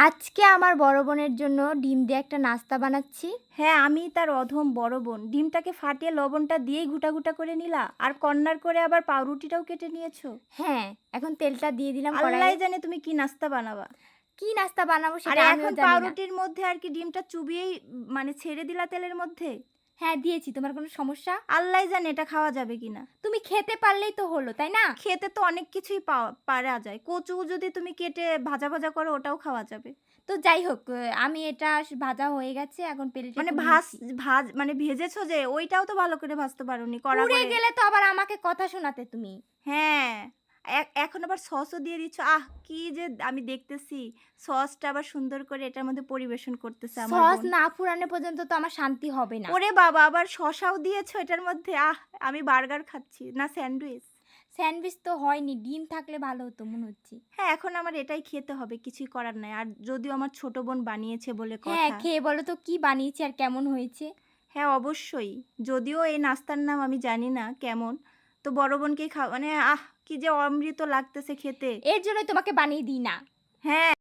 আজকে আমার বড় বোনের জন্য ডিম দিয়ে একটা নাস্তা বানাচ্ছি। হ্যাঁ, আমি তার অধম বড় বোন। ডিমটাকে ফাটিয়ে লবণটা দিয়েই ঘুটা করে নিলা, আর কর্নার করে আবার পাউরুটিটাও কেটে নিয়েছো। হ্যাঁ, এখন তেলটা দিয়ে দিলাম আল্লাহই কড়াইয়ে। জানে তুমি কি নাস্তা বানাবা। কি নাস্তা বানাবো আরে সেটা আমিও এখন জানি না। পাউরুটির মধ্যে আর কি ডিমটা চুবিয়েই মানে ছেড়ে দিলা তেলের মধ্যে। হ্যাঁ, দিয়েছি। তোমার কোনো সমস্যা? আল্লাহই জানে এটা খাওয়া যাবে কিনা। তুমি খেতে পারলেই তো হলো, তাই না? খেতে তো অনেক কিছুই পারা যায়। কচু যদি তুমি কেটে ভাজা করো ওটাও খাওয়া যাবে। তো যাই হোক, আমি এটা ভাজা হয়ে গেছে। এখন প্লেটে মানে তুলে নিচ্ছি। মানে ভেজেছো যে ওইটাও তো ভালো করে ভাজতে পারোনি কড়া পুড়ে করে। গেলে তো আবার আমাকে কথা শোনাতে তুমি। হ্যাঁ, এখন আবার সসও দিয়ে দিচ্ছ। কি যে আমি দেখতেছি সসটা আবার সুন্দর করে এটার মধ্যে পরিবেশন করতেছে আমার সস বোন। না ফুরানো পর্যন্ত তো আমার শান্তি হবে না। ওরে বাবা! আবার শসাও দিয়েছো এটার মধ্যে। আমি বার্গার খাচ্ছি না স্যান্ডউইচ। স্যান্ডউইচ তো হয়নি। ডিম থাকলে ভালো হতো মনে হচ্ছে। হ্যাঁ, এখন আমার এটাই খেতে হবে, কিছুই করার নাই। আর যদিও আমার ছোট বোন বানিয়েছে বলে হ্যাঁ, কথা। খেয়ে বলো তো কি বানিয়েছি আর কেমন হয়েছে? হ্যাঁ, অবশ্যই। যদিও এই নাস্তার নাম আমি জানি না কেমন। তো বড় বোনকেই মানে কি যে অমৃত লাগতেছে খেতে। এর জন্যই তোমাকে বানিয়ে দিই না। হ্যাঁ।